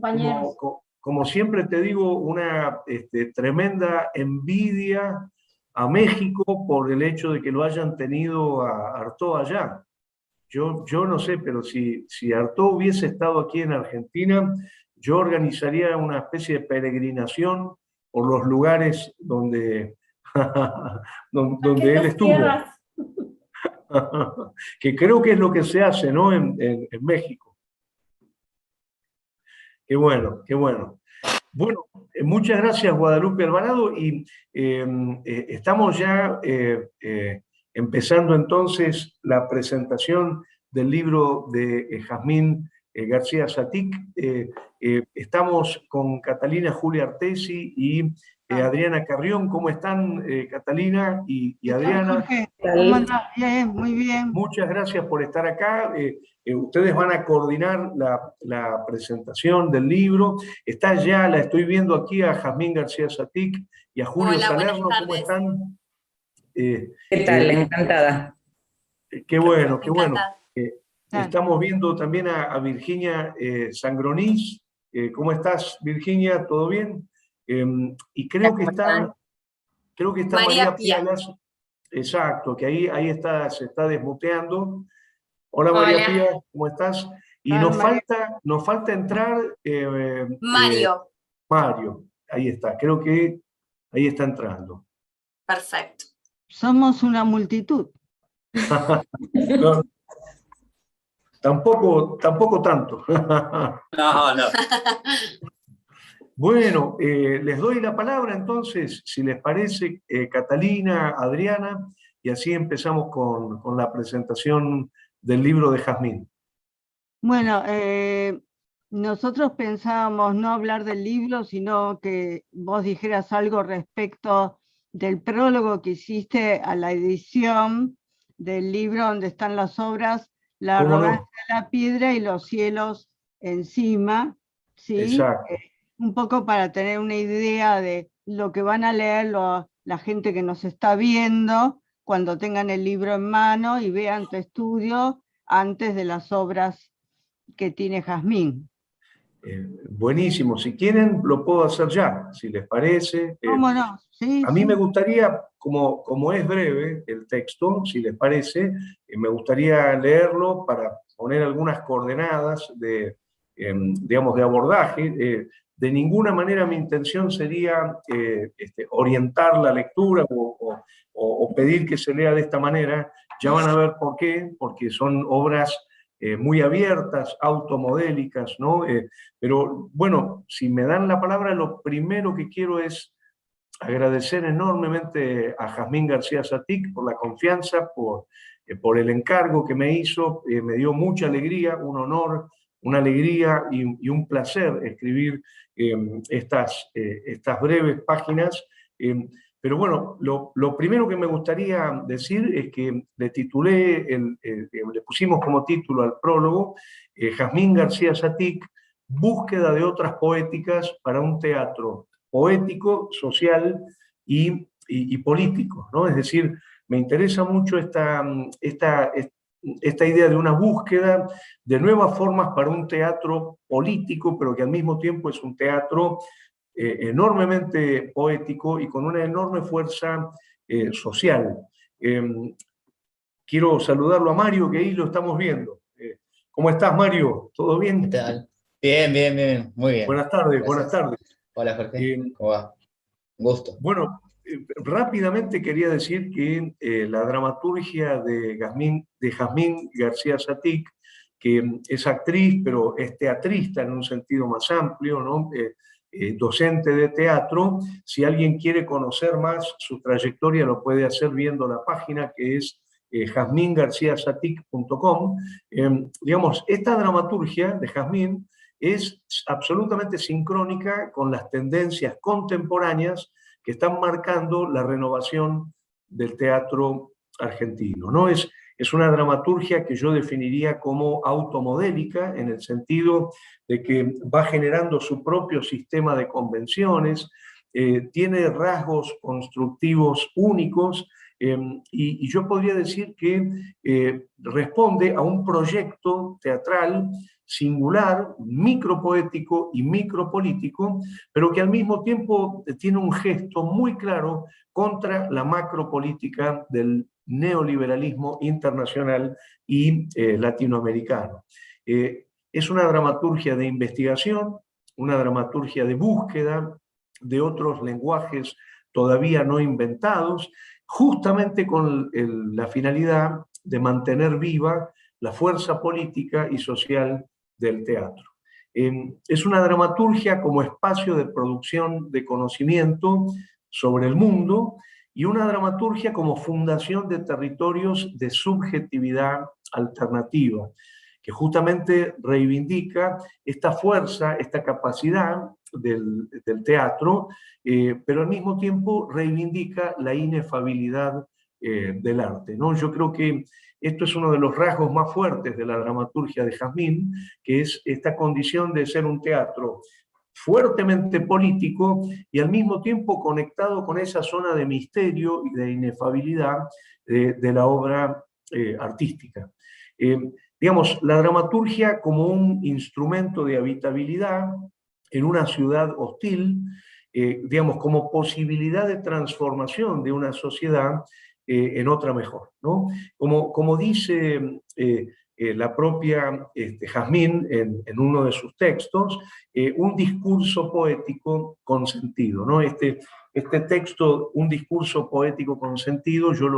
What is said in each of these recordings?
Compañeros. Como siempre te digo, una tremenda envidia a México por el hecho de que lo hayan tenido a Artaud allá. Yo no sé, pero si Artaud hubiese estado aquí en Argentina, yo organizaría una especie de peregrinación por los lugares donde, donde él estuvo. Que creo que es lo que se hace, ¿no? en México. Qué bueno, qué bueno. Bueno, muchas gracias Guadalupe Alvarado y estamos ya empezando entonces la presentación del libro de Jazmín García Satic. Estamos con Catalina Julia Artesi y Adriana Carrión. ¿Cómo están Catalina y Adriana? ¿Cómo andás? Bien, muy bien. Muchas gracias por estar acá. Ustedes van a coordinar la presentación del libro. Está ya, la estoy viendo aquí, a Jazmín García Satic y a Julio Salerno. ¿Cómo están? ¿Qué tal? Encantada. Qué bueno, qué bueno. Estamos viendo también a Virginia Sangronis. ¿Cómo estás, Virginia? ¿Todo bien? Y creo que está María Pía Lazo. Exacto, que ahí está, se está desmuteando. Hola María Pía, ¿cómo estás? Y nos falta entrar Mario. Mario, ahí está, creo que ahí está entrando. Perfecto. Somos una multitud. No, tampoco tanto. No. Bueno, les doy la palabra entonces, si les parece, Catalina, Adriana, y así empezamos con la presentación del libro de Jazmín. Bueno, nosotros pensábamos no hablar del libro, sino que vos dijeras algo respecto del prólogo que hiciste a la edición del libro donde están las obras La arrogancia de la piedra y Los cielos encima, ¿sí? Exacto. Un poco para tener una idea de lo que van a leer la gente que nos está viendo cuando tengan el libro en mano y vean tu estudio antes de las obras que tiene Jazmín. Buenísimo, si quieren lo puedo hacer ya, si les parece. ¿Cómo no? Sí, a mí me gustaría, como es breve el texto, si les parece, me gustaría leerlo para poner algunas coordenadas digamos, de abordaje. De ninguna manera mi intención sería orientar la lectura o pedir que se lea de esta manera. Ya van a ver por qué, porque son obras muy abiertas, automodélicas, ¿no? Pero bueno, si me dan la palabra, lo primero que quiero es agradecer enormemente a Jazmín García Satic por la confianza, por el encargo que me hizo. Me dio mucha alegría, un honor, una alegría y un placer escribir estas breves páginas. Pero bueno, lo primero que me gustaría decir es que le titulé, le pusimos como título al prólogo, Jazmín García Satic, búsqueda de otras poéticas para un teatro poético, social y político, ¿no? Es decir, me interesa mucho esta idea de una búsqueda de nuevas formas para un teatro político, pero que al mismo tiempo es un teatro enormemente poético y con una enorme fuerza social. Quiero saludarlo a Mario, que ahí lo estamos viendo. ¿Cómo estás, Mario? ¿Todo bien? ¿Qué tal? Bien, muy bien. Buenas tardes, Gracias. buenas tardes. Hola, Jorge. ¿Cómo va? Un gusto. Bueno, rápidamente quería decir que la dramaturgia de Jazmín García Satic, que es actriz, pero es teatrista en un sentido más amplio, ¿no? Docente de teatro. Si alguien quiere conocer más su trayectoria, lo puede hacer viendo la página que es jazmingarciasatic.com. Digamos, esta dramaturgia de Jazmín es absolutamente sincrónica con las tendencias contemporáneas que están marcando la renovación del teatro argentino, ¿no? Es una dramaturgia que yo definiría como automodélica, en el sentido de que va generando su propio sistema de convenciones, tiene rasgos constructivos únicos Y yo podría decir que responde a un proyecto teatral singular, micropoético y micropolítico, pero que al mismo tiempo tiene un gesto muy claro contra la macropolítica del neoliberalismo internacional y latinoamericano. Es una dramaturgia de investigación, una dramaturgia de búsqueda de otros lenguajes todavía no inventados, justamente con la finalidad de mantener viva la fuerza política y social del teatro. Es una dramaturgia como espacio de producción de conocimiento sobre el mundo y una dramaturgia como fundación de territorios de subjetividad alternativa, que justamente reivindica esta fuerza, esta capacidad del teatro, pero al mismo tiempo reivindica la inefabilidad del arte, ¿no? Yo creo que esto es uno de los rasgos más fuertes de la dramaturgia de Jazmín, que es esta condición de ser un teatro fuertemente político y al mismo tiempo conectado con esa zona de misterio y de inefabilidad de la obra artística. Digamos, la dramaturgia como un instrumento de habitabilidad en una ciudad hostil, digamos, como posibilidad de transformación de una sociedad en otra mejor, ¿no? Como dice la propia Jazmín en uno de sus textos, un discurso poético con sentido, ¿no? Este texto, un discurso poético con sentido, yo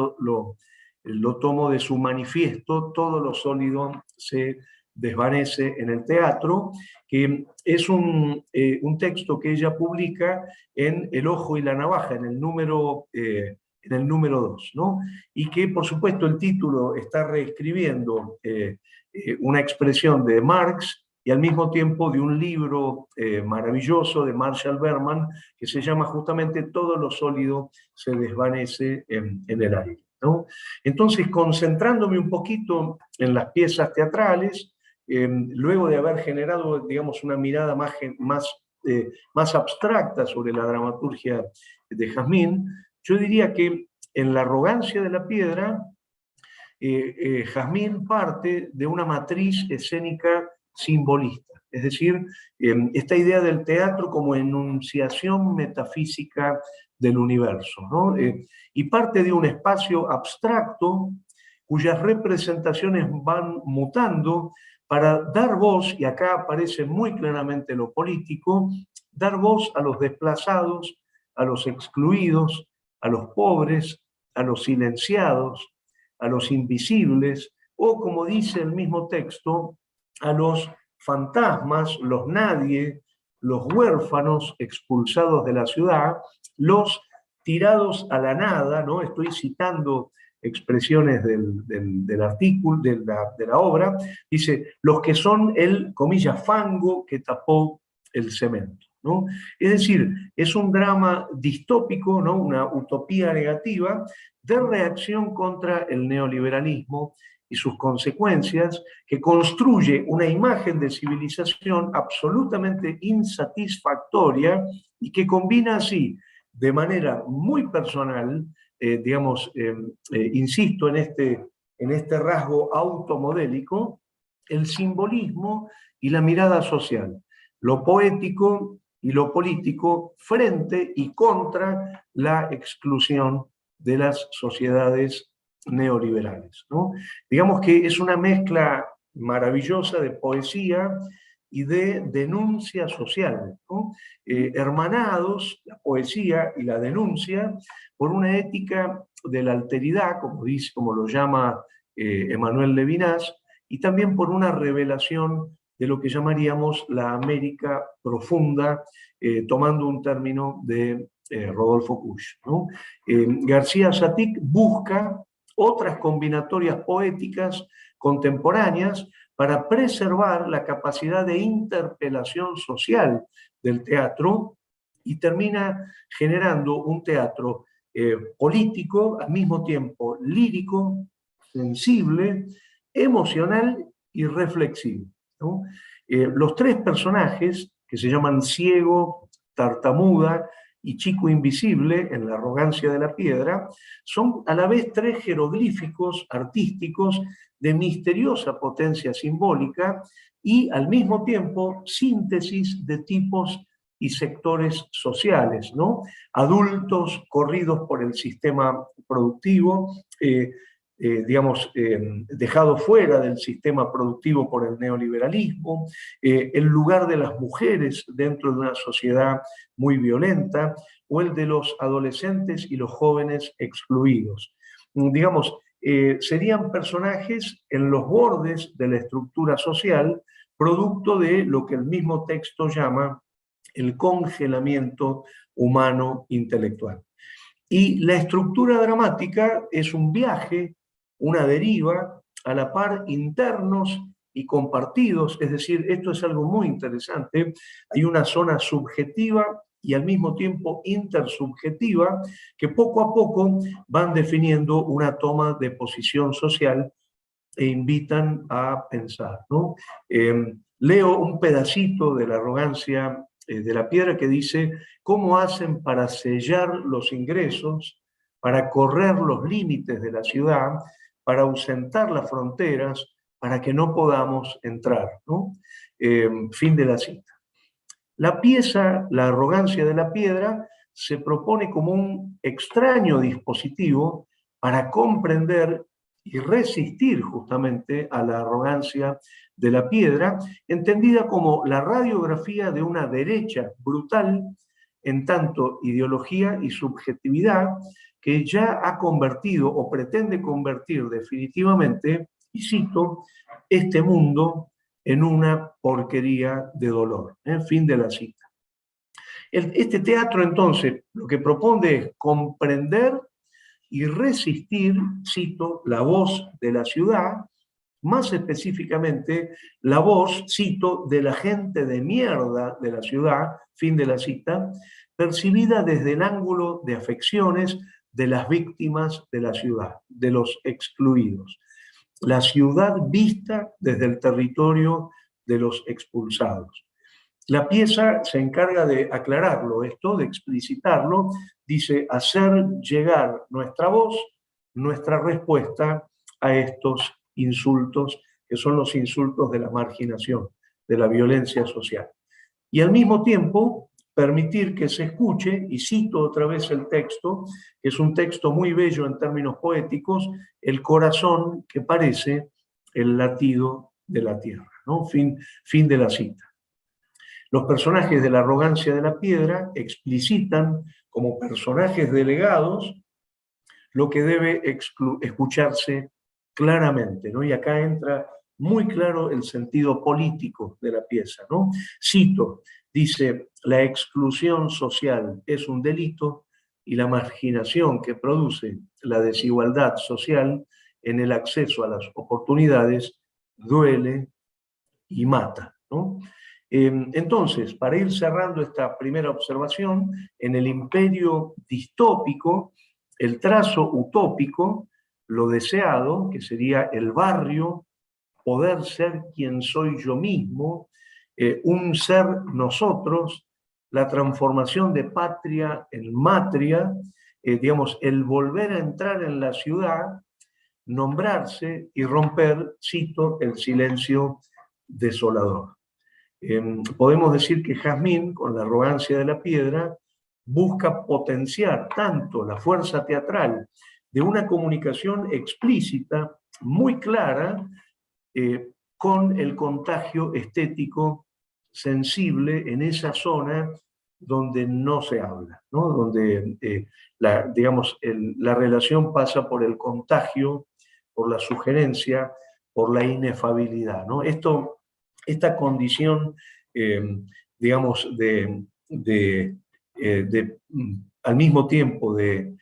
lo tomo de su manifiesto, Todo lo sólido se desvanece en el teatro, que es un texto que ella publica en El ojo y la navaja, en el número 2, ¿no? Y que, por supuesto, el título está reescribiendo una expresión de Marx y al mismo tiempo de un libro maravilloso de Marshall Berman que se llama justamente Todo lo sólido se desvanece en el aire, ¿no? Entonces, concentrándome un poquito en las piezas teatrales, luego de haber generado, digamos, una mirada más abstracta sobre la dramaturgia de Jazmín, yo diría que en La arrogancia de la piedra, Jazmín parte de una matriz escénica simbolista, es decir, esta idea del teatro como enunciación metafísica del universo, ¿no? Y parte de un espacio abstracto cuyas representaciones van mutando para dar voz, y acá aparece muy claramente lo político, dar voz a los desplazados, a los excluidos, a los pobres, a los silenciados, a los invisibles, o como dice el mismo texto, a los fantasmas, los nadie, los huérfanos expulsados de la ciudad, los tirados a la nada, ¿no? Estoy citando expresiones del artículo, de la obra, dice, los que son el, comillas, fango que tapó el cemento, ¿no? Es decir, es un drama distópico, ¿no? Una utopía negativa de reacción contra el neoliberalismo y sus consecuencias, que construye una imagen de civilización absolutamente insatisfactoria y que combina así, de manera muy personal, insisto en este rasgo automodélico, el simbolismo y la mirada social, lo poético y lo político frente y contra la exclusión de las sociedades neoliberales, ¿no? Digamos que es una mezcla maravillosa de poesía y de denuncia social, ¿no? Hermanados, la poesía y la denuncia, por una ética de la alteridad, como lo llama Emmanuel Levinas, y también por una revelación de lo que llamaríamos la América profunda, tomando un término de Rodolfo Kusch, ¿no? García Satic busca otras combinatorias poéticas contemporáneas para preservar la capacidad de interpelación social del teatro y termina generando un teatro político, al mismo tiempo lírico, sensible, emocional y reflexivo, ¿no? Los tres personajes, que se llaman Ciego, Tartamuda y Chico Invisible, en La arrogancia de la piedra, son a la vez tres jeroglíficos artísticos de misteriosa potencia simbólica y al mismo tiempo síntesis de tipos y sectores sociales, ¿no? Adultos corridos por el sistema productivo, dejado fuera del sistema productivo por el neoliberalismo, el lugar de las mujeres dentro de una sociedad muy violenta, o el de los adolescentes y los jóvenes excluidos. Digamos, serían personajes en los bordes de la estructura social, producto de lo que el mismo texto llama el congelamiento humano intelectual. Y la estructura dramática es un viaje, una deriva, a la par internos y compartidos, es decir, esto es algo muy interesante, hay una zona subjetiva y al mismo tiempo intersubjetiva que poco a poco van definiendo una toma de posición social e invitan a pensar, ¿no? Leo un pedacito de La arrogancia de la piedra que dice: ¿cómo hacen para sellar los ingresos, para correr los límites de la ciudad, para ausentar las fronteras, para que no podamos entrar, ¿no? Fin de la cita. La pieza, La arrogancia de la piedra, se propone como un extraño dispositivo para comprender y resistir justamente a la arrogancia de la piedra, entendida como la radiografía de una derecha brutal en tanto ideología y subjetividad, que ya ha convertido o pretende convertir definitivamente, y cito, este mundo en una porquería de dolor. En fin de la cita. Este teatro, entonces, lo que propone es comprender y resistir, cito, la voz de la ciudad, más específicamente la voz, cito, de la gente de mierda de la ciudad, fin de la cita, percibida desde el ángulo de afecciones de las víctimas de la ciudad, de los excluidos. La ciudad vista desde el territorio de los expulsados. La pieza se encarga de aclararlo esto, de explicitarlo, dice: hacer llegar nuestra voz, nuestra respuesta a estos insultos, que son los insultos de la marginación, de la violencia social. Y al mismo tiempo, permitir que se escuche, y cito otra vez el texto, que es un texto muy bello en términos poéticos, el corazón que parece el latido de la tierra, ¿no? Fin de la cita. Los personajes de La arrogancia de la piedra explicitan como personajes delegados lo que debe escucharse claramente, ¿no? Y acá entra muy claro el sentido político de la pieza, ¿no? Cito, dice: la exclusión social es un delito y la marginación que produce la desigualdad social en el acceso a las oportunidades duele y mata, ¿no? Entonces, para ir cerrando esta primera observación, en el imperio distópico, el trazo utópico, lo deseado, que sería el barrio, poder ser quien soy yo mismo, un ser nosotros, la transformación de patria en matria, digamos, el volver a entrar en la ciudad, nombrarse y romper, cito, el silencio desolador. Podemos decir que Jazmín, con La arrogancia de la piedra, busca potenciar tanto la fuerza teatral de una comunicación explícita, muy clara, con el contagio estético sensible en esa zona donde no se habla, ¿no? Donde la relación pasa por el contagio, por la sugerencia, por la inefabilidad, ¿no? Esta condición, al mismo tiempo de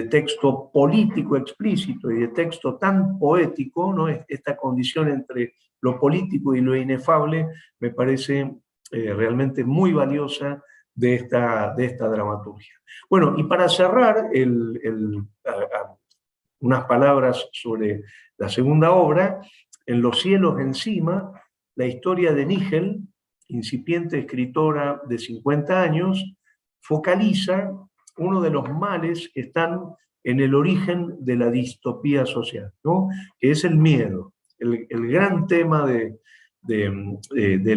texto político explícito y de texto tan poético, ¿no? Esta condición entre lo político y lo inefable me parece realmente muy valiosa de esta dramaturgia. Bueno, y para cerrar, unas palabras sobre la segunda obra: En los cielos encima, la historia de Nigel, incipiente escritora de 50 años, focaliza uno de los males que están en el origen de la distopía social, ¿no? Que es el miedo. El gran tema de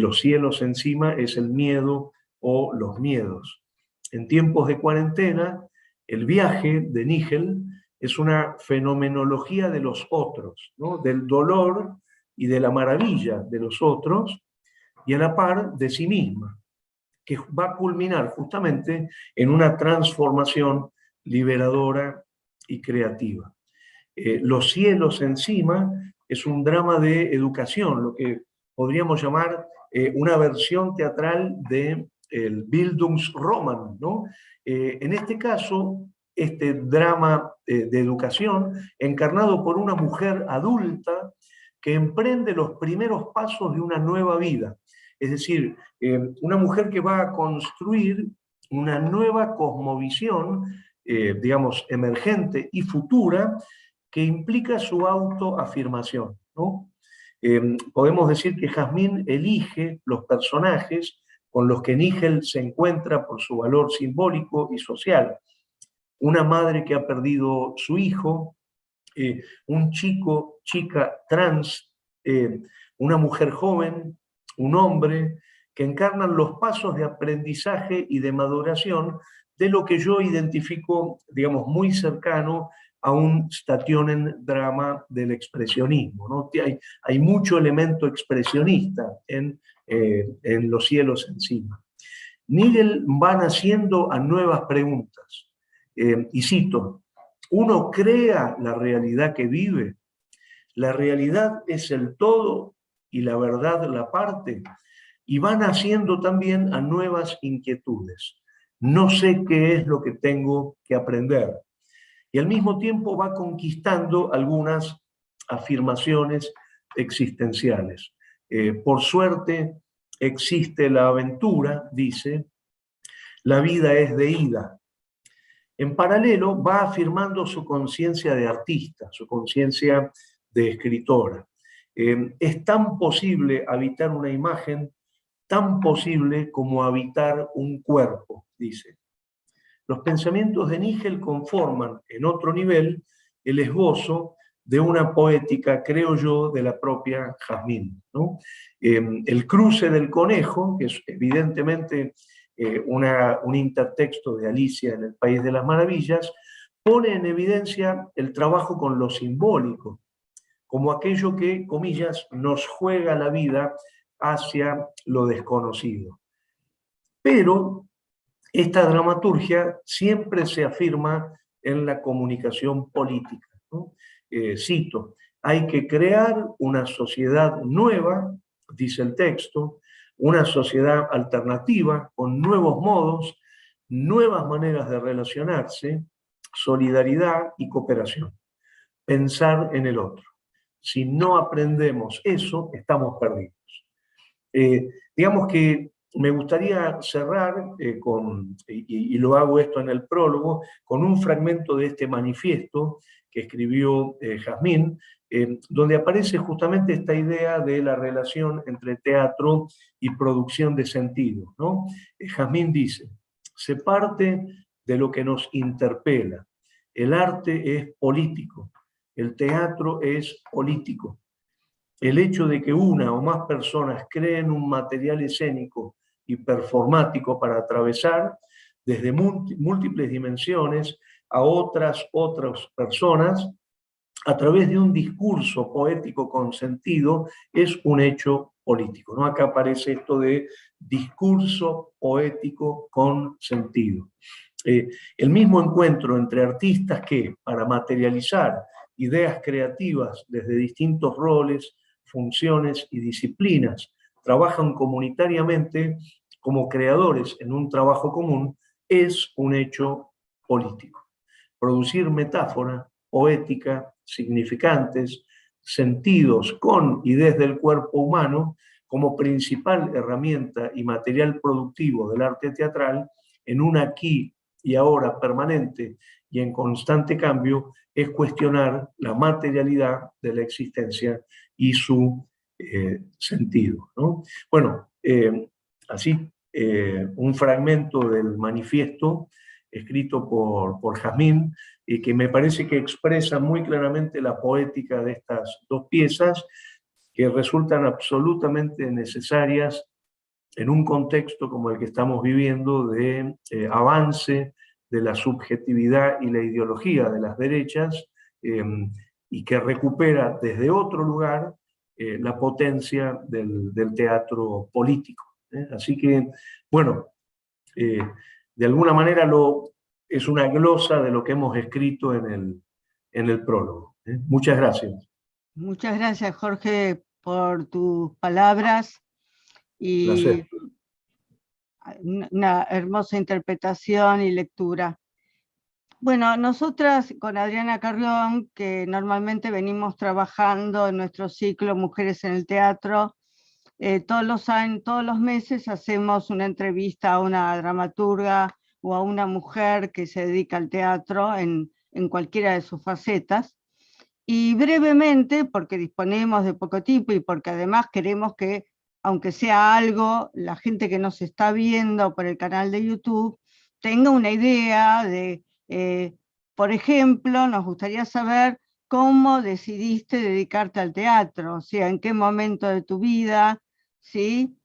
Los cielos encima es el miedo o los miedos. En tiempos de cuarentena, el viaje de Nigel es una fenomenología de los otros, ¿no? Del dolor y de la maravilla de los otros, y a la par de sí misma, que va a culminar justamente en una transformación liberadora y creativa. Los cielos encima es un drama de educación, lo que podríamos llamar una versión teatral del Bildungsroman, ¿no? En este caso, este drama de educación, encarnado por una mujer adulta que emprende los primeros pasos de una nueva vida. Es decir, una mujer que va a construir una nueva cosmovisión, digamos, emergente y futura, que implica su autoafirmación, ¿no? Podemos decir que Jazmín elige los personajes con los que Nigel se encuentra por su valor simbólico y social. Una madre que ha perdido su hijo, un chica trans, una mujer joven, un hombre, que encarnan los pasos de aprendizaje y de maduración de lo que yo identifico, digamos, muy cercano a un Stationen-drama del expresionismo, ¿no? Hay mucho elemento expresionista en Los cielos encima. Nigel va naciendo a nuevas preguntas. Y cito, ¿uno crea la realidad que vive? ¿La realidad es el todo y la verdad la parte? Y van haciendo también a nuevas inquietudes. No sé qué es lo que tengo que aprender. Y al mismo tiempo va conquistando algunas afirmaciones existenciales. Por suerte existe la aventura, dice, la vida es de ida. En paralelo va afirmando su conciencia de artista, su conciencia de escritora. Es tan posible habitar una imagen, tan posible como habitar un cuerpo, dice. Los pensamientos de Nigel conforman, en otro nivel, el esbozo de una poética, creo yo, de la propia Jazmín, ¿no? El cruce del conejo, que es evidentemente un intertexto de Alicia en el País de las Maravillas, pone en evidencia el trabajo con lo simbólico, como aquello que, comillas, nos juega la vida hacia lo desconocido. Pero esta dramaturgia siempre se afirma en la comunicación política, ¿no? Cito, hay que crear una sociedad nueva, dice el texto, una sociedad alternativa con nuevos modos, nuevas maneras de relacionarse, solidaridad y cooperación. Pensar en el otro. Si no aprendemos eso, estamos perdidos. Digamos que me gustaría cerrar y lo hago esto en el prólogo, con un fragmento de este manifiesto que escribió Jazmín, donde aparece justamente esta idea de la relación entre teatro y producción de sentido, ¿no? Jazmín dice, se parte de lo que nos interpela. El arte es político, el teatro es político. El hecho de que una o más personas creen un material escénico y performático para atravesar desde múltiples dimensiones a otras personas a través de un discurso poético con sentido es un hecho político, ¿no? Acá aparece esto de discurso poético con sentido. El mismo encuentro entre artistas que, para materializar ideas creativas desde distintos roles, funciones y disciplinas, trabajan comunitariamente como creadores en un trabajo común, es un hecho político. Producir metáfora, poética, significantes, sentidos con y desde el cuerpo humano como principal herramienta y material productivo del arte teatral en un aquí y ahora permanente y en constante cambio, es cuestionar la materialidad de la existencia y su sentido, ¿no? Bueno, así un fragmento del manifiesto escrito por Jazmín, que me parece que expresa muy claramente la poética de estas dos piezas, que resultan absolutamente necesarias en un contexto como el que estamos viviendo de avance de la subjetividad y la ideología de las derechas, y que recupera desde otro lugar la potencia del teatro político. Así que, bueno, de alguna manera es una glosa de lo que hemos escrito en el prólogo. Muchas gracias. Muchas gracias, Jorge, por tus palabras y Placer. una hermosa interpretación y lectura. Bueno, nosotras con Adriana Carrión, que normalmente venimos trabajando en nuestro ciclo Mujeres en el Teatro, todos los meses hacemos una entrevista a una dramaturga o a una mujer que se dedica al teatro en cualquiera de sus facetas. Y brevemente, porque disponemos de poco tiempo y porque además queremos que, aunque sea algo, la gente que nos está viendo por el canal de YouTube tenga una idea de, por ejemplo, nos gustaría saber cómo decidiste dedicarte al teatro, o sea, en qué momento de tu vida, ¿sí?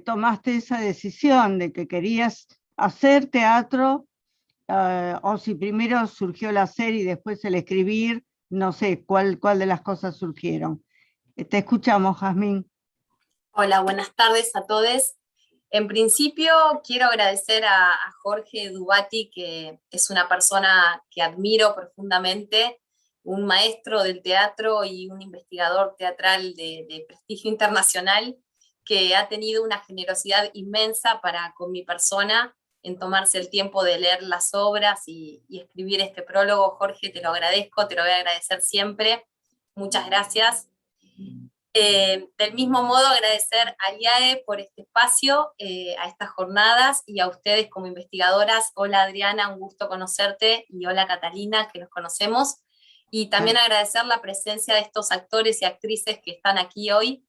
Tomaste esa decisión de que querías hacer teatro, o si primero surgió el hacer y después el escribir, no sé cuál de las cosas surgieron. Te escuchamos, Jazmín. Hola, buenas tardes a todos. En principio quiero agradecer a Jorge Dubati, que es una persona que admiro profundamente, un maestro del teatro y un investigador teatral de prestigio internacional, que ha tenido una generosidad inmensa para con mi persona en tomarse el tiempo de leer las obras y escribir este prólogo. Jorge, te lo agradezco, te lo voy a agradecer siempre. Muchas gracias. Del mismo modo, agradecer a IAE por este espacio, a estas jornadas, y a ustedes como investigadoras. Hola Adriana, un gusto conocerte, y hola Catalina, que nos conocemos. Y también agradecer la presencia de estos actores y actrices que están aquí hoy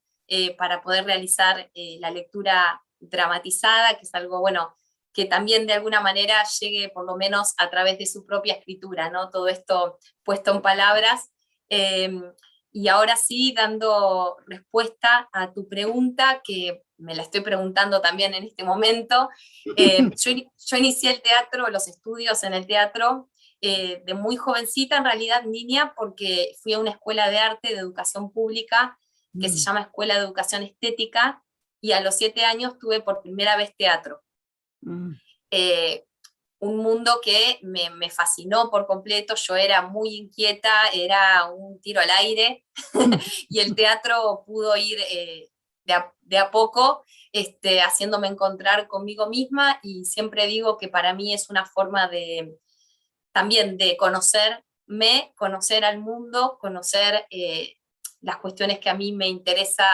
para poder realizar la lectura dramatizada, que es algo, bueno, que también de alguna manera llegue por lo menos a través de su propia escritura, ¿no? Todo esto puesto en palabras. Y ahora sí, dando respuesta a tu pregunta, que me la estoy preguntando también en este momento. Yo inicié el teatro, los estudios en el teatro, de muy jovencita, en realidad niña, porque fui a una escuela de arte de educación pública que se llama Escuela de Educación Estética, y a los 7 años tuve por primera vez teatro. Un mundo que me fascinó por completo. Yo era muy inquieta, era un tiro al aire, y el teatro pudo ir de a poco, haciéndome encontrar conmigo misma, y siempre digo que para mí es una forma también de conocerme, conocer al mundo, conocer las cuestiones que a mí me interesa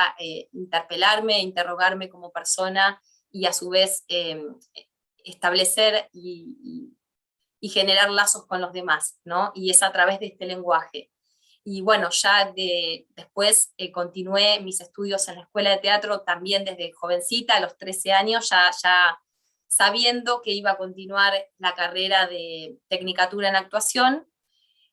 interpelarme, interrogarme como persona, y a su vez establecer y generar lazos con los demás, ¿no? Y es a través de este lenguaje. Y bueno, ya después continué mis estudios en la escuela de teatro también desde jovencita, a los 13 años, ya sabiendo que iba a continuar la carrera de tecnicatura en actuación.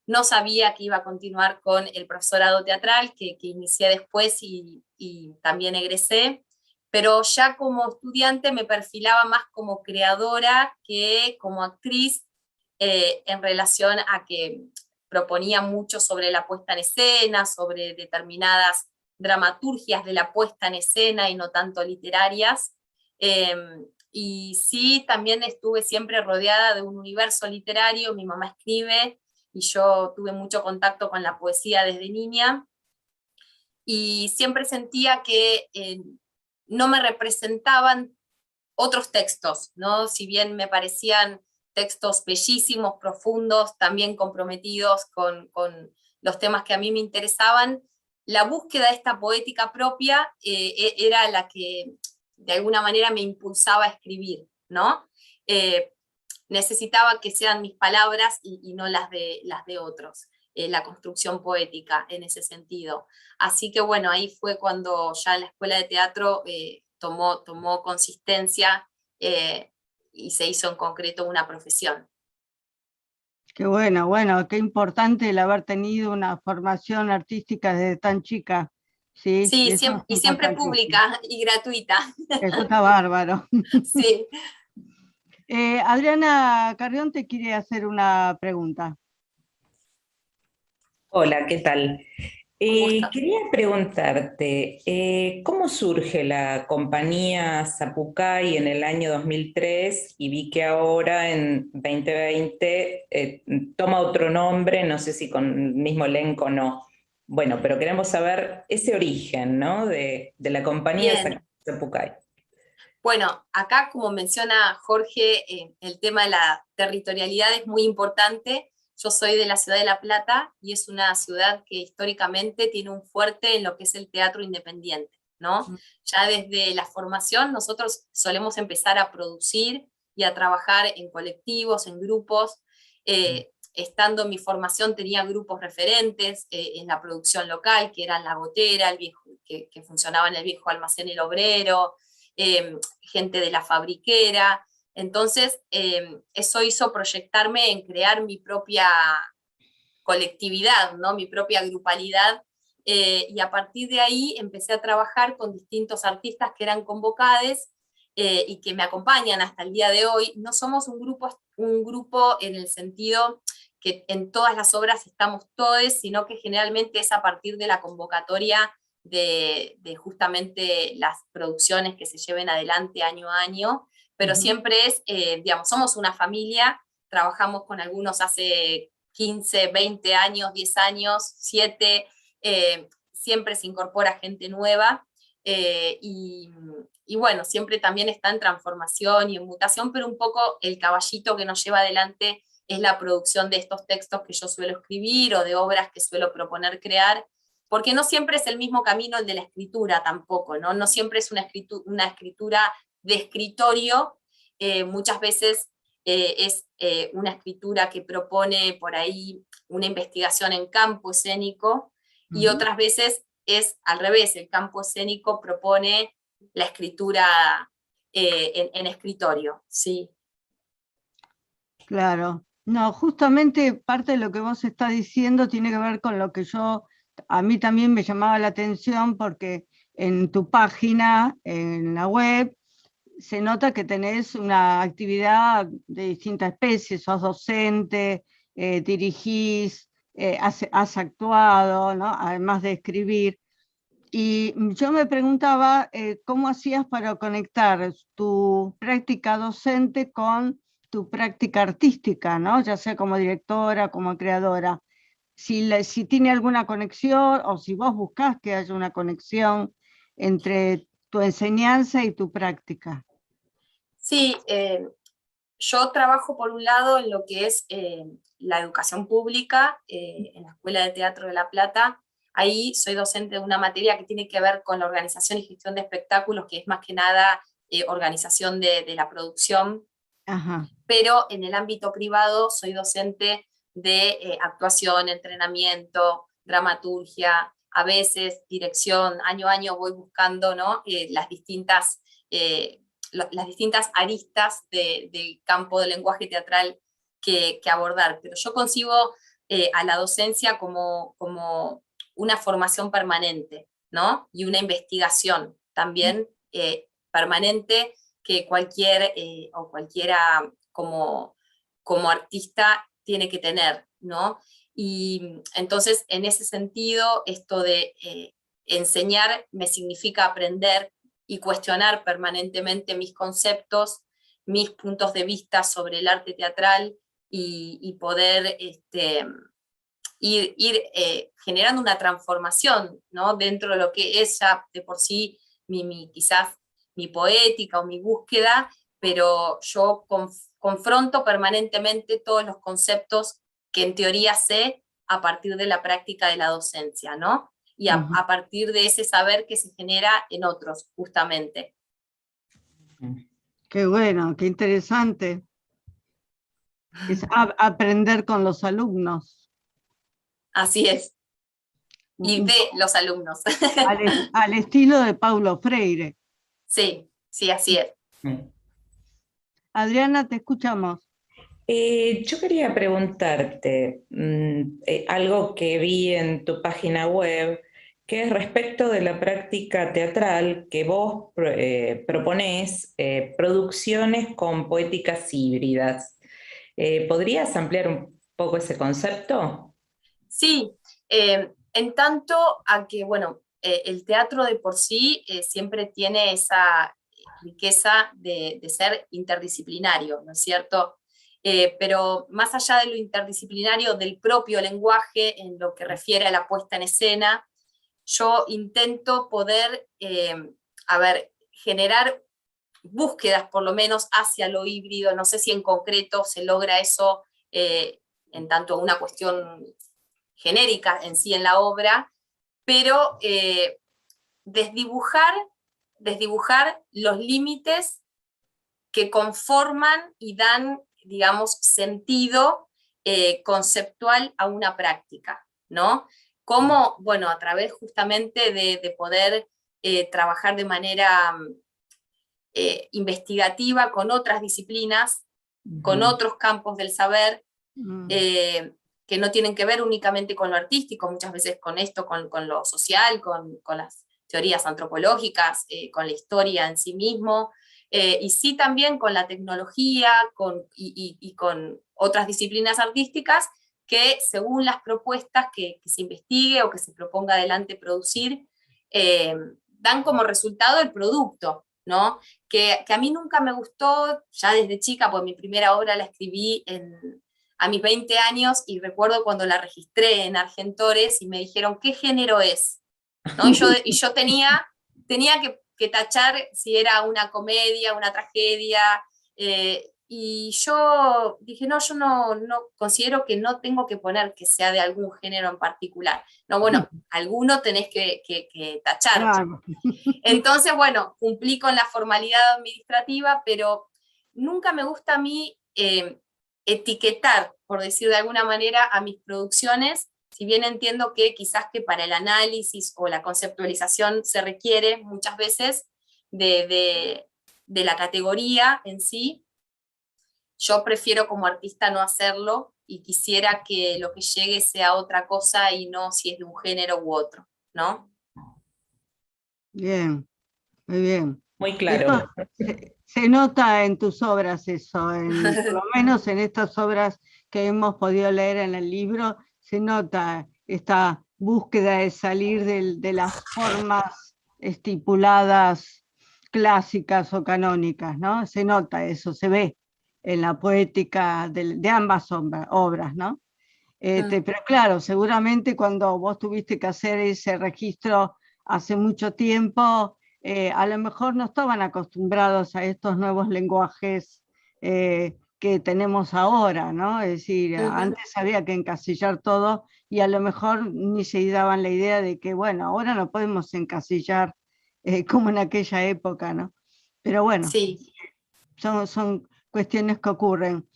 No sabía que iba a continuar con el profesorado teatral, que inicié después y también egresé, pero ya como estudiante me perfilaba más como creadora que como actriz, en relación a que proponía mucho sobre la puesta en escena, sobre determinadas dramaturgias de la puesta en escena y no tanto literarias. Y sí, también estuve siempre rodeada de un universo literario. Mi mamá escribe y yo tuve mucho contacto con la poesía desde niña, y siempre sentía que no me representaban otros textos, ¿no? Si bien me parecían textos bellísimos, profundos, también comprometidos con los temas que a mí me interesaban, la búsqueda de esta poética propia era la que de alguna manera me impulsaba a escribir, ¿no? Necesitaba que sean mis palabras y no las de otros, la construcción poética en ese sentido. Así que bueno, ahí fue cuando ya la escuela de teatro tomó consistencia y se hizo en concreto una profesión. Qué bueno, bueno, qué importante el haber tenido una formación artística desde tan chica. Sí, Sí, eso es y siempre importantísimo. pública y gratuita. Eso está bárbaro. Sí. Adriana Carrión te quiere hacer una pregunta. Hola, ¿qué tal? Un gusto. Quería preguntarte, ¿cómo surge la compañía Zapucay en el año 2003 y vi que ahora en 2020 toma otro nombre, no sé si con el mismo elenco o no? Bueno, pero queremos saber ese origen, ¿no? de la compañía Bien. Zapucay. Bueno, acá como menciona Jorge, el tema de la territorialidad es muy importante. Yo soy de la ciudad de La Plata y es una ciudad que históricamente tiene un fuerte en lo que es el teatro independiente, ¿no? Ya desde la formación nosotros solemos empezar a producir y a trabajar en colectivos, en grupos. Estando en mi formación tenía grupos referentes en la producción local, que eran La Gotera, el viejo, que funcionaba en el viejo almacén El Obrero, gente de La Fabriquera. Entonces, eso hizo proyectarme en crear mi propia colectividad, ¿no? Mi propia grupalidad, y a partir de ahí empecé a trabajar con distintos artistas que eran convocados y que me acompañan hasta el día de hoy. No somos un grupo en el sentido que en todas las obras estamos todos, sino que generalmente es a partir de la convocatoria de justamente las producciones que se lleven adelante año a año, pero siempre es, digamos, somos una familia, trabajamos con algunos hace 15, 20 años, 10 años, 7, siempre se incorpora gente nueva, y bueno, siempre también está en transformación y en mutación, pero un poco el caballito que nos lleva adelante es la producción de estos textos que yo suelo escribir o de obras que suelo proponer crear, porque no siempre es el mismo camino el de la escritura tampoco, ¿no? No siempre es una escritura de escritorio, muchas veces es una escritura que propone por ahí una investigación en campo escénico, y otras veces es al revés, el campo escénico propone la escritura en escritorio, ¿sí? Claro. No, justamente parte de lo que vos estás diciendo tiene que ver con lo que a mí también me llamaba la atención, porque en tu página, en la web, se nota que tenés una actividad de distintas especies, sos docente, dirigís, has actuado, ¿no? Además de escribir. Y yo me preguntaba cómo hacías para conectar tu práctica docente con tu práctica artística, ¿no? Ya sea como directora, como creadora. Si tiene alguna conexión, o si vos buscás que haya una conexión entre tu enseñanza y tu práctica. Sí, yo trabajo por un lado en lo que es la educación pública, en la Escuela de Teatro de La Plata. Ahí soy docente de una materia que tiene que ver con la organización y gestión de espectáculos, que es más que nada organización de la producción. Ajá. Pero en el ámbito privado soy docente de actuación, entrenamiento, dramaturgia, a veces dirección. Año a año voy buscando, ¿no? las distintas aristas del campo del lenguaje teatral que abordar. Pero yo concibo a la docencia como una formación permanente, ¿no? Y una investigación también permanente, que cualquiera como artista tiene que tener, ¿no? Y entonces, en ese sentido, esto de enseñar me significa aprender y cuestionar permanentemente mis conceptos, mis puntos de vista sobre el arte teatral, y poder ir generando una transformación, ¿no? Dentro de lo que es ya de por sí quizás mi poética o mi búsqueda, pero yo confronto permanentemente todos los conceptos que en teoría sé a partir de la práctica de la docencia, ¿no? Y a partir de ese saber que se genera en otros, justamente. Qué bueno, qué interesante. Es aprender con los alumnos. Así es. Y de los alumnos. Al estilo de Paulo Freire. Sí, sí, así es. Adriana, te escuchamos. Yo quería preguntarte algo que vi en tu página web, que es respecto de la práctica teatral que vos proponés, producciones con poéticas híbridas. ¿Podrías ampliar un poco ese concepto? Sí, en tanto a que, bueno, el teatro de por sí siempre tiene esa riqueza de ser interdisciplinario, ¿no es cierto? Pero más allá de lo interdisciplinario del propio lenguaje, en lo que refiere a la puesta en escena, yo intento poder, generar búsquedas por lo menos hacia lo híbrido. No sé si en concreto se logra eso en tanto una cuestión genérica en sí en la obra, pero desdibujar los límites que conforman y dan, digamos, sentido conceptual a una práctica, ¿no? Cómo, bueno, a través justamente de poder trabajar de manera investigativa con otras disciplinas, con otros campos del saber, que no tienen que ver únicamente con lo artístico, muchas veces con esto, con lo social, con las teorías antropológicas, con la historia en sí mismo, y sí también con la tecnología y con otras disciplinas artísticas que según las propuestas que se investigue o que se proponga adelante producir, dan como resultado el producto, ¿no? Que a mí nunca me gustó, ya desde chica, pues mi primera obra la escribí a mis 20 años, y recuerdo cuando la registré en Argentores y me dijeron, ¿qué género es? ¿No? Y yo tenía que tachar si era una comedia, una tragedia, y yo dije, no, yo no considero que no tengo que poner que sea de algún género en particular. No, bueno, alguno tenés que tachar. Claro. Entonces, bueno, cumplí con la formalidad administrativa, pero nunca me gusta a mí etiquetar, por decir de alguna manera, a mis producciones, si bien entiendo que quizás que para el análisis o la conceptualización se requiere muchas veces de la categoría en sí. Yo prefiero como artista no hacerlo y quisiera que lo que llegue sea otra cosa y no si es de un género u otro, ¿no? Bien, muy bien. Muy claro. Se nota en tus obras eso, por lo menos en estas obras que hemos podido leer en el libro, se nota esta búsqueda de salir de las formas estipuladas clásicas o canónicas, ¿no? Se nota eso, se ve en la poética de ambas obras, ¿no? Pero claro, seguramente cuando vos tuviste que hacer ese registro hace mucho tiempo, a lo mejor no estaban acostumbrados a estos nuevos lenguajes que tenemos ahora, ¿no? Es decir, antes había que encasillar todo y a lo mejor ni se daban la idea de que, bueno, ahora no podemos encasillar como en aquella época, ¿no? Pero bueno, sí. son cuestiones que ocurren.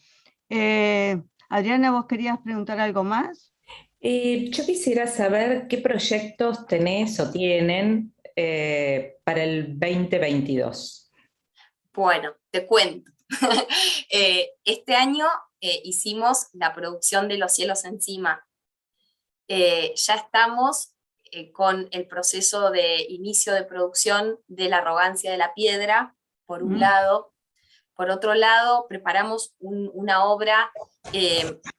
Adriana, ¿vos querías preguntar algo más? Yo quisiera saber qué proyectos tenés o tienen para el 2022. Bueno, te cuento. Este año hicimos la producción de Los cielos encima. Ya estamos con el proceso de inicio de producción de La arrogancia de la piedra, por un lado. Por otro lado, preparamos una obra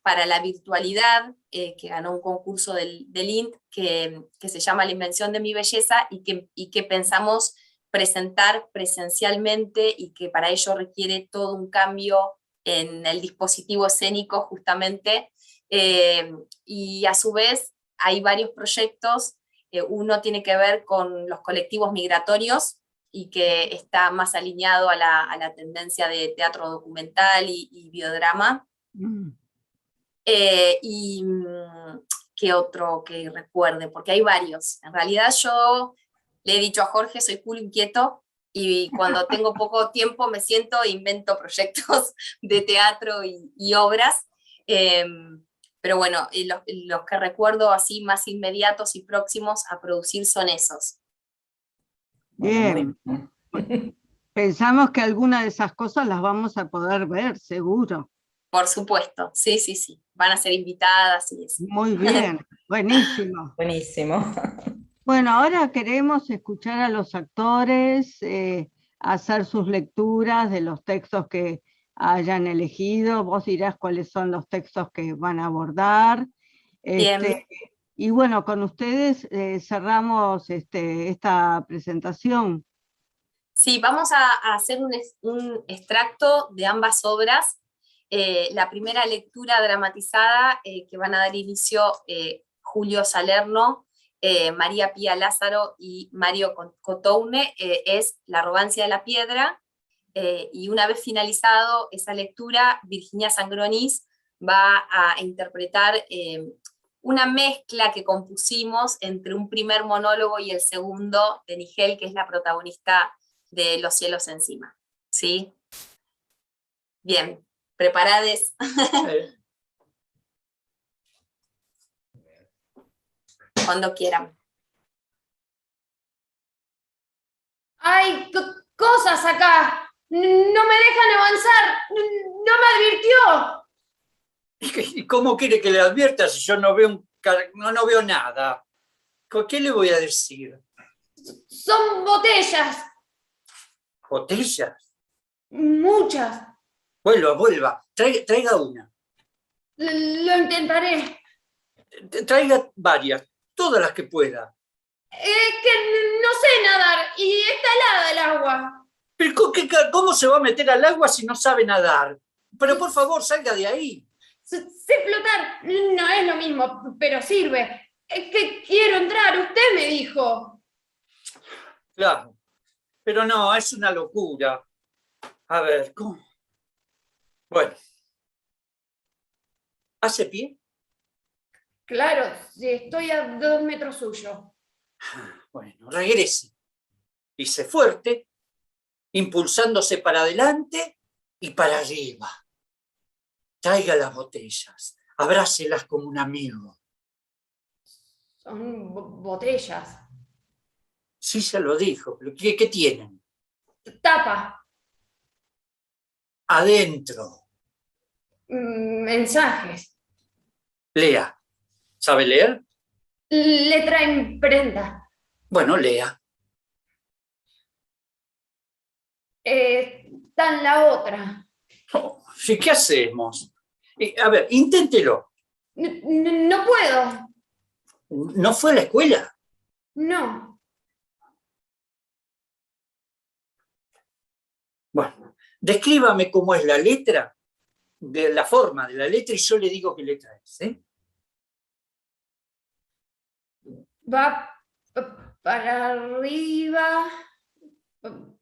para la virtualidad, que ganó un concurso del INT, que se llama La invención de mi belleza, y que pensamos presentar presencialmente, y que para ello requiere todo un cambio en el dispositivo escénico justamente. Y a su vez hay varios proyectos. Uno tiene que ver con los colectivos migratorios, y que está más alineado a la tendencia de teatro documental y biodrama. Y ¿qué otro que recuerde? Porque hay varios. En realidad yo le he dicho a Jorge, soy culo inquieto, y cuando tengo poco tiempo me siento e invento proyectos de teatro y obras. Pero bueno, los que recuerdo así más inmediatos y próximos a producir son esos. Bien. Pensamos que alguna de esas cosas las vamos a poder ver, seguro. Por supuesto, sí, sí, sí. Van a ser invitadas y eso. Muy bien, buenísimo. Buenísimo. Bueno, ahora queremos escuchar a los actores, hacer sus lecturas de los textos que hayan elegido. Vos dirás cuáles son los textos que van a abordar. Bien. Y bueno, con ustedes cerramos esta presentación. Sí, vamos a hacer un extracto de ambas obras. La primera lectura dramatizada que van a dar inicio Julio Salerno, María Pía Lázaro y Mario Cotoune es La arrogancia de la piedra, y una vez finalizado esa lectura, Virginia Sangronis va a interpretar una mezcla que compusimos entre un primer monólogo y el segundo de Nigel, que es la protagonista de Los cielos encima. ¿Sí? Bien, ¿preparades? Cuando quieran. ¡Hay cosas acá! ¡No me dejan avanzar! ¡No me advirtió! ¿Y cómo quiere que le advierta si yo no veo, no veo nada? ¿Qué le voy a decir? Son botellas. ¿Botellas? Muchas. Vuelva. Traiga una. Lo intentaré. Traiga varias. Todas las que pueda. Es que no sé nadar y está helada el agua. ¿Pero cómo se va a meter al agua si no sabe nadar? Pero por favor, salga de ahí. Sé flotar. No es lo mismo, pero sirve. Es que quiero entrar, usted me dijo. Claro. Pero no, es una locura. A ver, ¿cómo? Bueno. ¿Hace pie? Claro, si estoy a 2 metros suyo. Bueno, regrese. Pise fuerte, impulsándose para adelante y para arriba. Traiga las botellas, abrácelas como un amigo. Son botellas. Sí, se lo dijo, pero ¿qué tienen? Tapa. Adentro. Mensajes. Lea. ¿Sabe leer? Letra imprenta. Bueno, lea. Está en la otra. Oh, ¿y qué hacemos? A ver, inténtelo. No puedo. ¿No fue a la escuela? No. Bueno, descríbame cómo es la letra, de la forma de la letra, y yo le digo qué letra es. Va para arriba.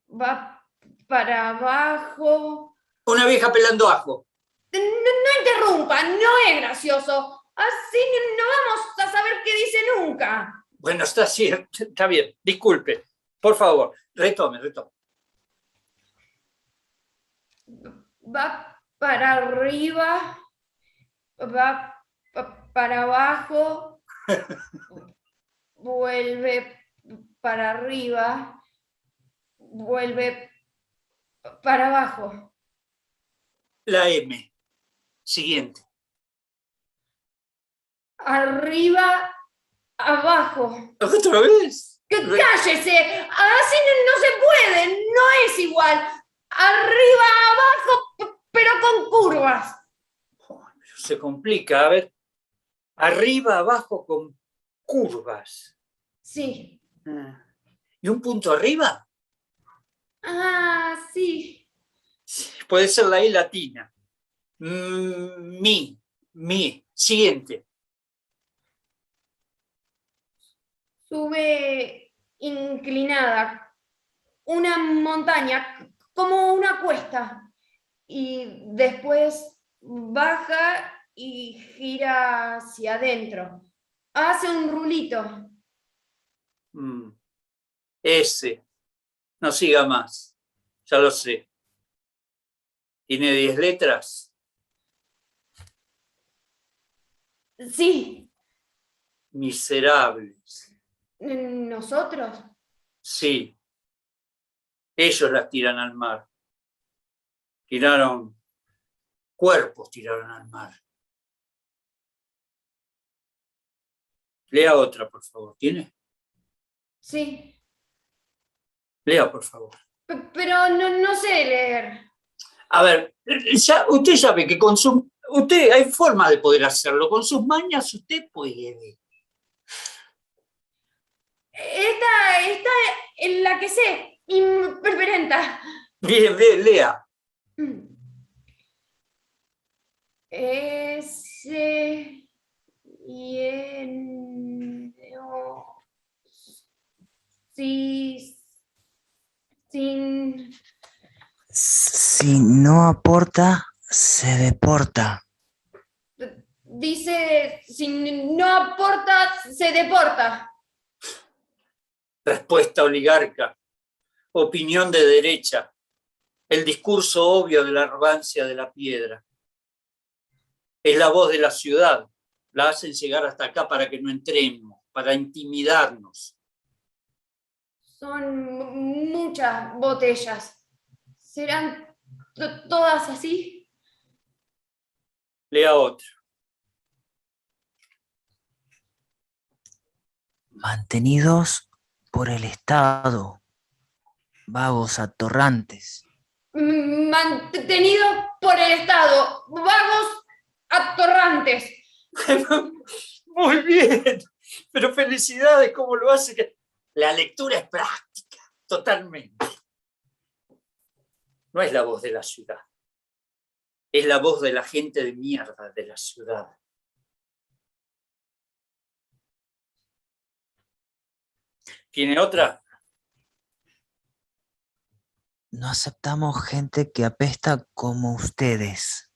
Va para abajo. Una vieja pelando ajo. No interrumpa, no es gracioso. Así no vamos a saber qué dice nunca. Bueno, está bien, disculpe. Por favor, retome. Va para arriba. Va para abajo. Vuelve para arriba. Vuelve para abajo. La M. Siguiente. Arriba, abajo. ¿Otra vez? ¡Cállese! Así no se puede, no es igual. Arriba, abajo, pero con curvas. Se complica, a ver. Arriba, abajo, con curvas. Sí. ¿Y un punto arriba? Sí. Puede ser la E latina. Mi. Siguiente. Sube inclinada. Una montaña, como una cuesta. Y después baja y gira hacia adentro. Hace un rulito. S. No siga más. Ya lo sé. ¿Tiene 10 letras? Sí. Miserables. ¿Nosotros? Sí. Ellos las tiran al mar. Tiraron cuerpos, tiraron al mar. Lea otra, por favor. ¿Tiene? Sí. Lea, por favor. Pero no sé leer. A ver, usted sabe que con su... Usted, hay forma de poder hacerlo. Con sus mañas usted puede. Esta en la que sé. Imperperenta. Bien, lea. Ese... Si no aporta, se deporta. Dice, si no aporta, se deporta. Respuesta oligarca. Opinión de derecha. El discurso obvio de la arrogancia de la piedra. Es la voz de la ciudad. La hacen llegar hasta acá para que no entremos, para intimidarnos. Son muchas botellas. ¿Serán todas así? Lea otra. Mantenidos por el Estado, vagos atorrantes. Mantenidos por el Estado, vagos atorrantes. Muy bien, pero felicidades, ¿cómo lo hace? La lectura es práctica, totalmente. No es la voz de la ciudad, es la voz de la gente de mierda de la ciudad. ¿Tiene otra? No aceptamos gente que apesta como ustedes.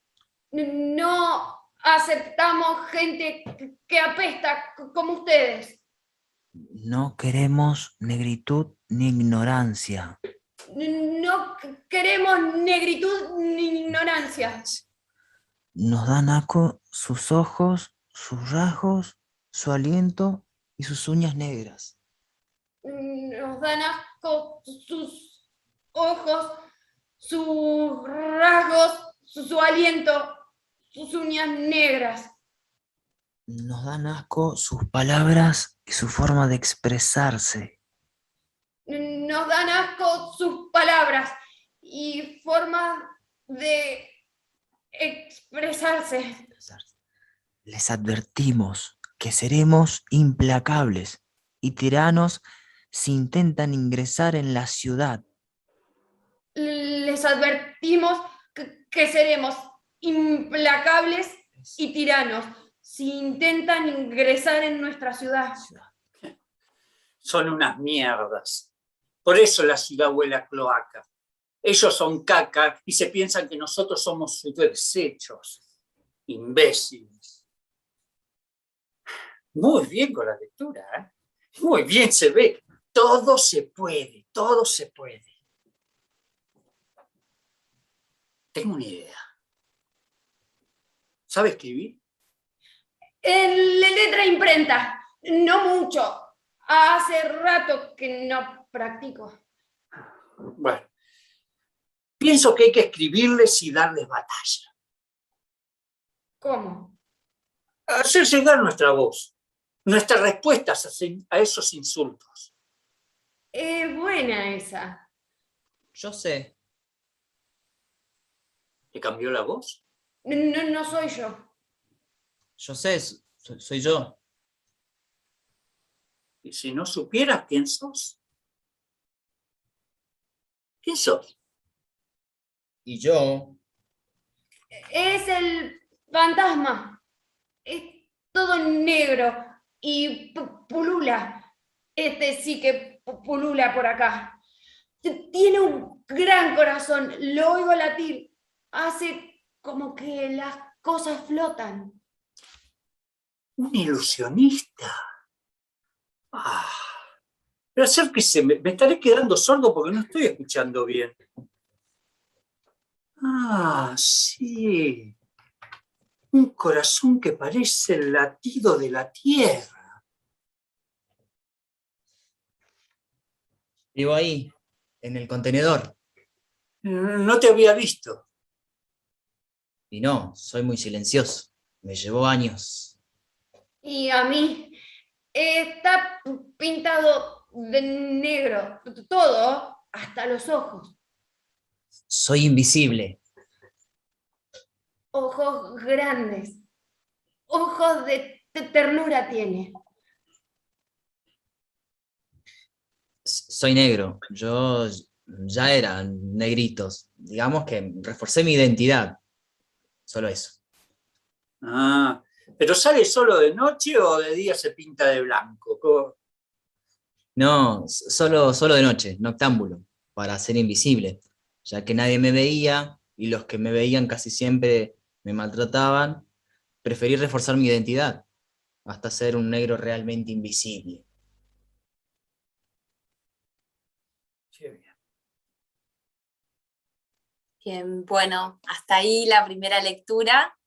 No aceptamos gente que apesta como ustedes. No queremos negritud ni ignorancia. No queremos negritud ni ignorancia. Nos dan asco sus ojos, sus rasgos, su aliento y sus uñas negras. Nos dan asco sus ojos, sus rasgos, su aliento, sus uñas negras. Nos dan asco sus palabras y su forma de expresarse. Nos dan asco sus palabras y forma de expresarse. Les advertimos que seremos implacables y tiranos si intentan ingresar en la ciudad. Les advertimos que seremos implacables y tiranos si intentan ingresar en nuestra ciudad. Son unas mierdas. Por eso la ciudad huele a cloaca. Ellos son caca y se piensan que nosotros somos sus desechos. Imbéciles. Muy bien con la lectura, ¿eh? Muy bien se ve. Todo se puede, todo se puede. Tengo una idea. ¿Sabe escribir? En la letra imprenta, no mucho. Hace rato que no practico. Bueno, pienso que hay que escribirles y darles batalla. ¿Cómo? Hacer llegar nuestra voz, nuestras respuestas a esos insultos. Es buena esa. Yo sé. ¿Te cambió la voz? No soy yo. Yo sé, soy yo. Y si no supieras quién sos. ¿Quién sos? Y yo. Es el fantasma. Es todo negro y pulula. Este sí que pulula por acá. Tiene un gran corazón, lo oigo latir. Hace como que las cosas flotan. Un ilusionista. Pero acérquese, me estaré quedando sordo porque no estoy escuchando bien. Sí. Un corazón que parece el latido de la tierra. Vivo ahí, En el contenedor. No te había visto. Y no, soy muy silencioso. Me llevó años. Y a mí está pintado de negro, todo, hasta los ojos. Soy invisible. Ojos grandes, ojos de ternura tiene. Soy negro. Yo ya era negritos. Digamos que reforcé mi identidad. Solo eso. Ah, ¿pero sale solo de noche o de día se pinta de blanco? No, solo de noche, noctámbulo, para ser invisible, ya que nadie me veía y los que me veían casi siempre me maltrataban, preferí reforzar mi identidad hasta ser un negro realmente invisible. Qué bien. Bien, bueno, hasta ahí la primera lectura.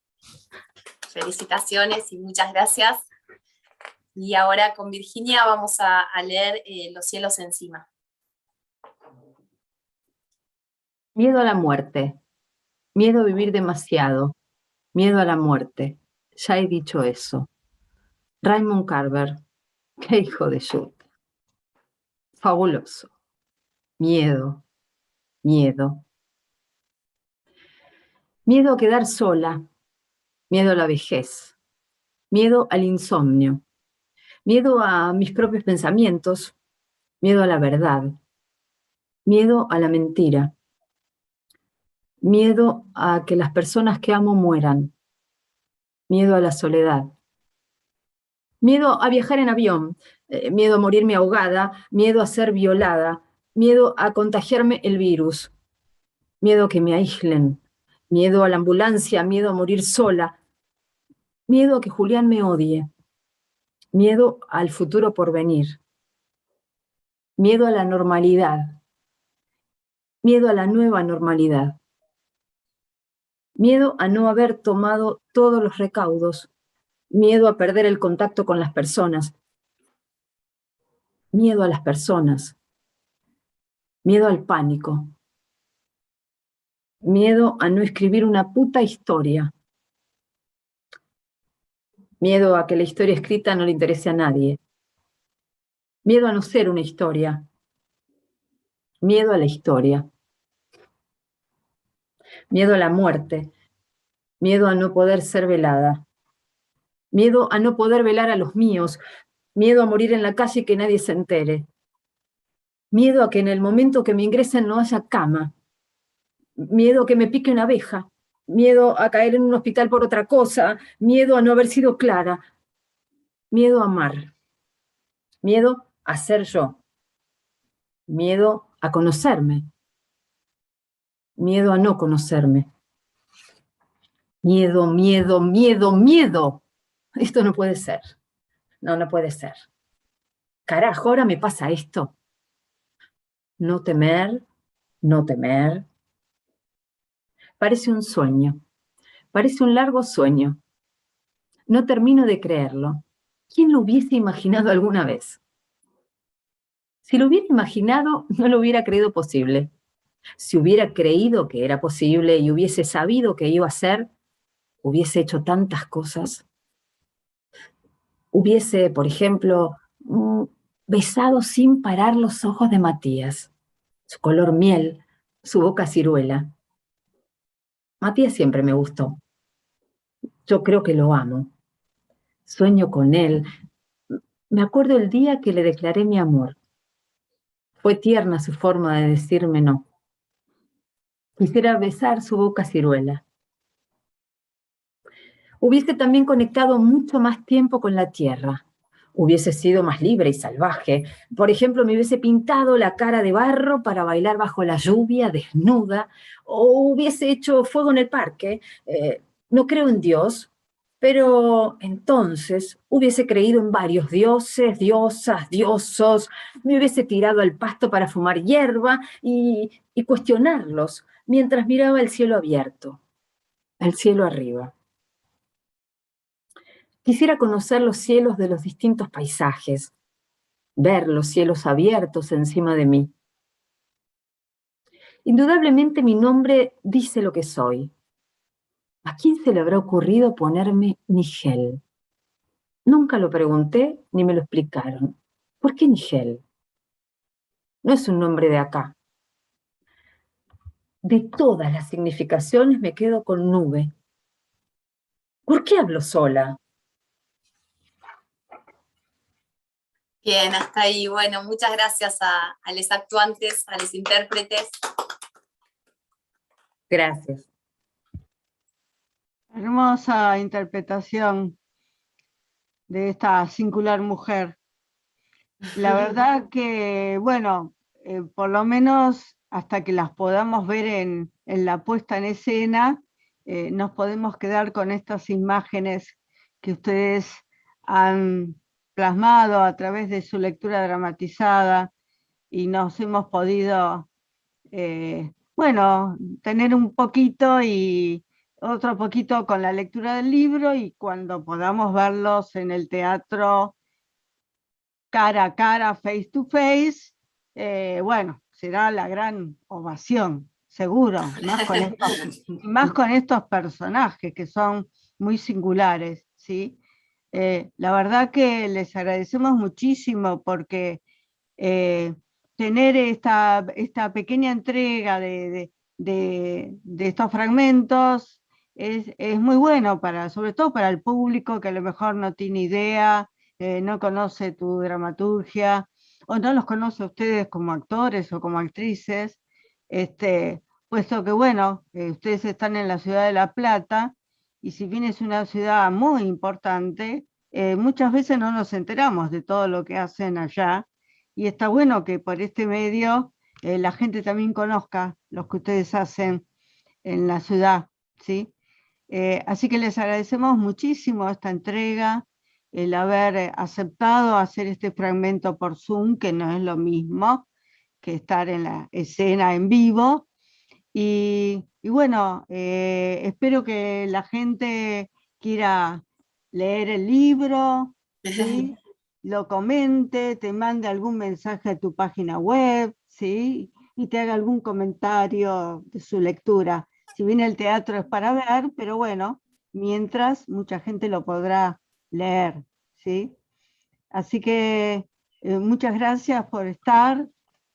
Felicitaciones y muchas gracias. Y ahora con Virginia vamos a leer Los cielos encima. Miedo a la muerte. Miedo a vivir demasiado. Miedo a la muerte. Ya he dicho eso. Raymond Carver. Qué hijo de shoot. Fabuloso. Miedo. Miedo. Miedo a quedar sola. Miedo a la vejez. Miedo al insomnio. Miedo a mis propios pensamientos. Miedo a la verdad. Miedo a la mentira. Miedo a que las personas que amo mueran. Miedo a la soledad. Miedo a viajar en avión. Miedo a morirme ahogada. Miedo a ser violada. Miedo a contagiarme el virus. Miedo a que me aíslen. Miedo a la ambulancia. Miedo a morir sola. Miedo a que Julián me odie. Miedo al futuro por venir. Miedo a la normalidad. Miedo a la nueva normalidad. Miedo a no haber tomado todos los recaudos. Miedo a perder el contacto con las personas. Miedo a las personas. Miedo al pánico. Miedo a no escribir una puta historia. Miedo a que la historia escrita no le interese a nadie. Miedo a no ser una historia. Miedo a la historia. Miedo a la muerte. Miedo a no poder ser velada. Miedo a no poder velar a los míos. Miedo a morir en la calle y que nadie se entere. Miedo a que en el momento que me ingresen no haya cama. Miedo a que me pique una abeja. Miedo a caer en un hospital por otra cosa. Miedo a no haber sido clara. Miedo a amar. Miedo a ser yo. Miedo a conocerme. Miedo a no conocerme. Miedo, miedo, miedo, miedo. Esto no puede ser. No, no puede ser. Carajo, ahora me pasa esto. No temer, no temer. Parece un sueño. Parece un largo sueño. No termino de creerlo. ¿Quién lo hubiese imaginado alguna vez? Si lo hubiera imaginado, no lo hubiera creído posible. Si hubiera creído que era posible y hubiese sabido que iba a ser, hubiese hecho tantas cosas. Hubiese, por ejemplo, besado sin parar los ojos de Matías, su color miel, su boca ciruela. Matías siempre me gustó. Yo creo que lo amo. Sueño con él. Me acuerdo el día que le declaré mi amor. Fue tierna su forma de decirme no. Quisiera besar su boca ciruela. Hubiese también conectado mucho más tiempo con la tierra. Hubiese sido más libre y salvaje. Por ejemplo, me hubiese pintado la cara de barro para bailar bajo la lluvia, desnuda, o hubiese hecho fuego en el parque. No creo en Dios, pero entonces hubiese creído en varios dioses, diosas, diosos. Me hubiese tirado al pasto para fumar hierba y cuestionarlos mientras miraba el cielo abierto, el cielo arriba. Quisiera conocer los cielos de los distintos paisajes, ver los cielos abiertos encima de mí. Indudablemente mi nombre dice lo que soy. ¿A quién se le habrá ocurrido ponerme Nigel? Nunca lo pregunté ni me lo explicaron. ¿Por qué Nigel? No es un nombre de acá. De todas las significaciones me quedo con Nube. ¿Por qué hablo sola? Bien, hasta ahí. Bueno, muchas gracias a los actuantes, a los intérpretes. Gracias. Hermosa interpretación de esta singular mujer. La verdad que, bueno, por lo menos hasta que las podamos ver en la puesta en escena, nos podemos quedar con estas imágenes que ustedes han plasmado a través de su lectura dramatizada y nos hemos podido, bueno, tener un poquito y otro poquito con la lectura del libro, y cuando podamos verlos en el teatro cara a cara, face to face, bueno, será la gran ovación, seguro, más con estos personajes que son muy singulares, ¿sí? La verdad que les agradecemos muchísimo porque tener esta pequeña entrega de estos fragmentos es muy bueno, sobre todo para el público que a lo mejor no tiene idea, no conoce tu dramaturgia, o no los conoce a ustedes como actores o como actrices, puesto que, bueno, ustedes están en la ciudad de La Plata, y si bien es una ciudad muy importante, muchas veces no nos enteramos de todo lo que hacen allá, y está bueno que por este medio la gente también conozca lo que ustedes hacen en la ciudad, ¿sí? Así que les agradecemos muchísimo esta entrega, el haber aceptado hacer este fragmento por Zoom, que no es lo mismo que estar en la escena en vivo. Y bueno, espero que la gente quiera leer el libro, ¿sí? Lo comente, te mande algún mensaje a tu página web, ¿sí? Y te haga algún comentario de su lectura. Si bien el teatro es para ver, pero bueno, mientras mucha gente lo podrá leer, ¿sí? Así que muchas gracias por estar,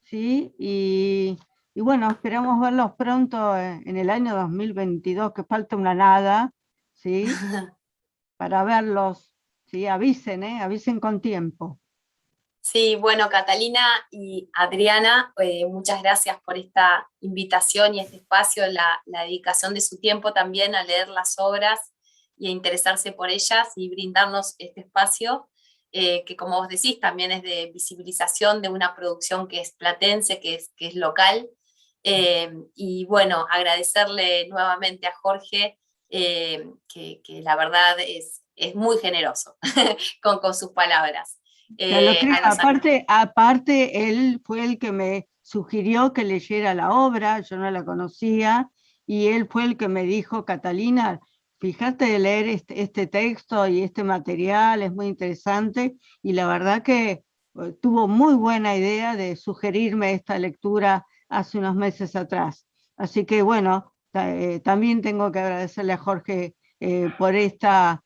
¿sí? Y bueno, esperamos verlos pronto en el año 2022, que falta una nada, ¿sí? Para verlos, ¿sí? Avisen con tiempo. Sí, bueno, Catalina y Adriana, muchas gracias por esta invitación y este espacio, la dedicación de su tiempo también a leer las obras y a interesarse por ellas y brindarnos este espacio, que como vos decís, también es de visibilización de una producción que es platense, que es local. Y bueno, agradecerle nuevamente a Jorge, que la verdad es muy generoso con sus palabras. Te lo creo. Aparte, él fue el que me sugirió que leyera la obra, yo no la conocía, y él fue el que me dijo: Catalina, fíjate de leer este texto y este material, es muy interesante, y la verdad que tuvo muy buena idea de sugerirme esta lectura hace unos meses atrás. Así que bueno, también tengo que agradecerle a Jorge eh, por esta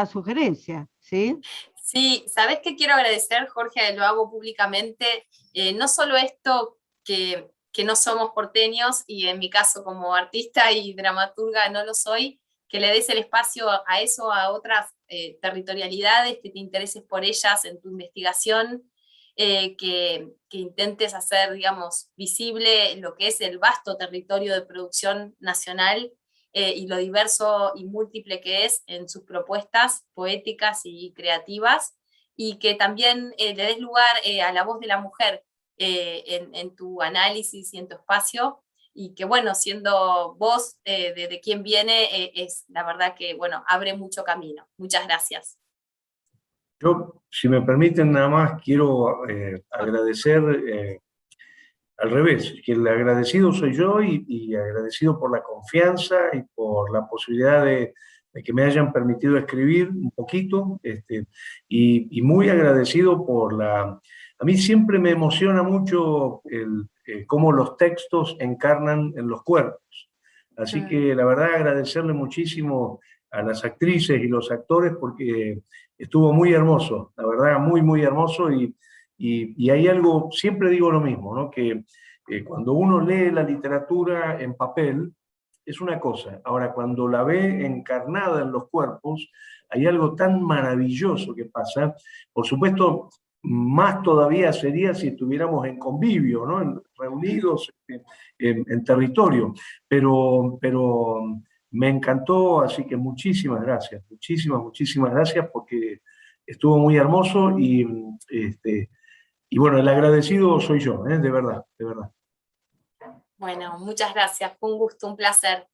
sugerencia, ¿sí? Sí, ¿sabés qué quiero agradecer, Jorge? Lo hago públicamente. No solo esto que no somos porteños, y en mi caso como artista y dramaturga no lo soy, que le des el espacio a eso, a otras territorialidades, que te intereses por ellas en tu investigación, que intentes hacer, digamos, visible lo que es el vasto territorio de producción nacional, y lo diverso y múltiple que es en sus propuestas poéticas y creativas, y que también le des lugar a la voz de la mujer en tu análisis y en tu espacio, y que bueno, siendo vos de quien viene, es la verdad que bueno, abre mucho camino. Muchas gracias. Yo, si me permiten, nada más quiero agradecer al revés, que el agradecido soy yo, y agradecido por la confianza y por la posibilidad de que me hayan permitido escribir un poquito, y muy agradecido por la... A mí siempre me emociona mucho cómo los textos encarnan en los cuerpos. Así que la verdad agradecerle muchísimo a las actrices y los actores porque estuvo muy hermoso, la verdad muy, muy hermoso y hay algo, siempre digo lo mismo, ¿no? Que cuando uno lee la literatura en papel es una cosa, ahora cuando la ve encarnada en los cuerpos hay algo tan maravilloso que pasa. Por supuesto, más todavía sería si estuviéramos en convivio, ¿no? Reunidos en territorio, pero me encantó, así que muchísimas gracias, muchísimas gracias porque estuvo muy hermoso y bueno, el agradecido soy yo, de verdad, de verdad. Bueno, muchas gracias, fue un gusto, un placer.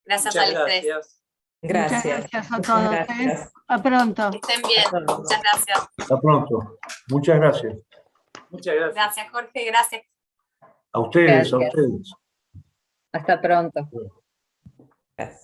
Gracias Muchas a los tres. gracias. Muchas Gracias. gracias a todos. Gracias. Hasta pronto. Que estén bien, muchas gracias. Hasta pronto. Muchas gracias. Muchas gracias. Gracias, Jorge, gracias. A ustedes, a Gracias. ustedes. Hasta pronto. Gracias.